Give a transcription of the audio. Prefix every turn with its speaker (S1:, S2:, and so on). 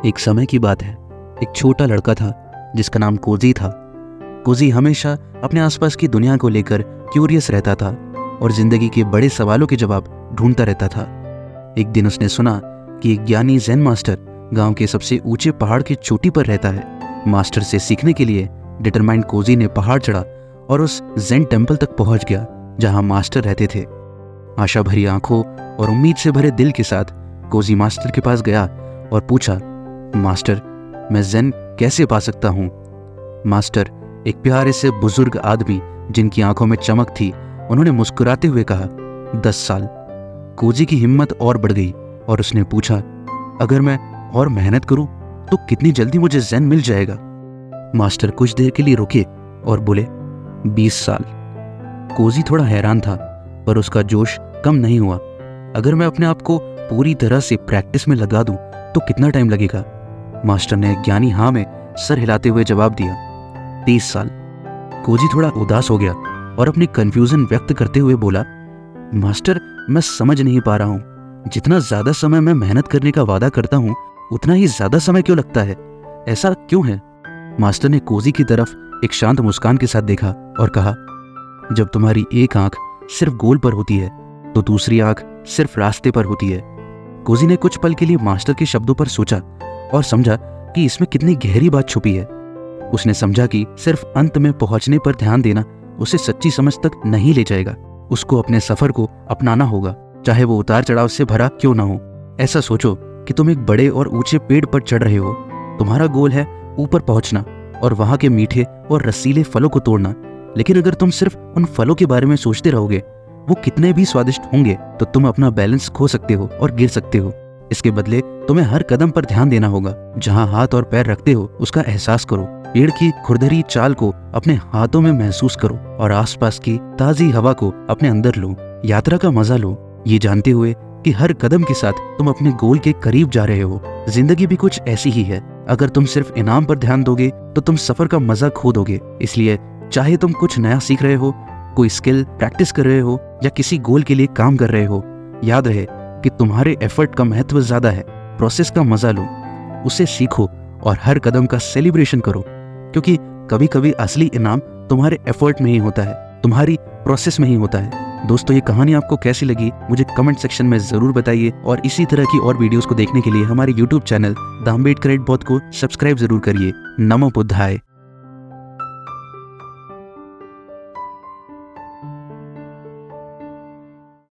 S1: एक समय की बात है। एक छोटा लड़का था जिसका नाम कोजी था। कोजी हमेशा अपने आसपास की दुनिया को लेकर क्यूरियस रहता था और जिंदगी के बड़े सवालों के जवाब ढूंढता रहता था। एक दिन उसने सुना कि एक ज्ञानी ज़ेन मास्टर गांव के सबसे ऊंचे पहाड़ की चोटी पर रहता है। मास्टर से सीखने के लिए डिटरमाइंड कोजी ने पहाड़ चढ़ा और उस ज़ेन टेम्पल तक पहुंच गया जहां मास्टर रहते थे। आशा भरी आंखों और उम्मीद से भरे दिल के साथ कोजी मास्टर के पास गया और पूछा, मास्टर, मैं ज़ेन कैसे पा सकता हूँ? मास्टर, एक प्यारे से बुजुर्ग आदमी जिनकी आंखों में चमक थी, उन्होंने मुस्कुराते हुए कहा, 10 साल। कोजी की हिम्मत और बढ़ गई और उसने पूछा, अगर मैं और मेहनत करूं तो कितनी जल्दी मुझे ज़ेन मिल जाएगा? मास्टर कुछ देर के लिए रुके और बोले, 20 साल। कोजी थोड़ा हैरान था पर उसका जोश कम नहीं हुआ। अगर मैं अपने आप को पूरी तरह से प्रैक्टिस में लगा दूं तो कितना टाइम लगेगा? मास्टर ने ज्ञानी हाँ में सर हिलाते हुए जवाब दिया, 30 साल। कोजी थोड़ा उदास हो गया और अपनी कंफ्यूजन व्यक्त करते हुए बोला, मास्टर, मैं समझ नहीं पा रहा हूँ। जितना ज्यादा समय मैं मेहनत करने का वादा करता हूँ उतना ही ज्यादा समय क्यों लगता है? ऐसा क्यों है? मास्टर ने कोजी की तरफ एक शांत मुस्कान के साथ देखा और कहा, जब तुम्हारी एक आंख सिर्फ गोल पर होती है तो दूसरी आंख सिर्फ रास्ते पर होती है। कोजी ने कुछ पल के लिए मास्टर के शब्दों पर सोचा और समझा कि इसमें कितनी गहरी बात छुपी है। उसने समझा कि सिर्फ अंत में पहुंचने पर ध्यान देना उसे सच्ची समझ तक नहीं ले जाएगा। उसको अपने सफर को अपनाना होगा, चाहे वो उतार चढ़ाव से भरा क्यों ना हो। ऐसा सोचो कि तुम एक बड़े और ऊंचे पेड़ पर चढ़ रहे हो। तुम्हारा गोल है ऊपर पहुंचना और वहां के मीठे और रसीले फलों को तोड़ना। लेकिन अगर तुम सिर्फ उन फलों के बारे में सोचते रहोगे, वो कितने भी स्वादिष्ट होंगे, तो तुम अपना बैलेंस खो सकते हो और गिर सकते हो। इसके बदले तुम्हें हर कदम पर ध्यान देना होगा। जहां हाथ और पैर रखते हो उसका एहसास करो। पेड़ की खुरदरी चाल को अपने हाथों में महसूस करो और आसपास की ताजी हवा को अपने अंदर लो। यात्रा का मजा लो, ये जानते हुए कि हर कदम के साथ तुम अपने गोल के करीब जा रहे हो। जिंदगी भी कुछ ऐसी ही है। अगर तुम सिर्फ इनाम पर ध्यान दोगे तो तुम सफर का मजा खो दोगे। इसलिए चाहे तुम कुछ नया सीख रहे हो, कोई स्किल प्रैक्टिस कर रहे हो या किसी गोल के लिए काम कर रहे हो, याद रहे कि तुम्हारे एफर्ट का महत्व ज्यादा है। प्रोसेस का मजा लो, उसे सीखो और हर कदम का सेलिब्रेशन करो, क्योंकि कभी कभी असली इनाम तुम्हारे एफर्ट में ही होता है, तुम्हारी प्रोसेस में ही होता है। दोस्तों, ये कहानी आपको कैसी लगी मुझे कमेंट सेक्शन में जरूर बताइए और इसी तरह की और वीडियोस को देखने के लिए हमारे YouTube channel the Ambedkar at both को सब्सक्राइब जरूर करिए। नमो बुद्धाय।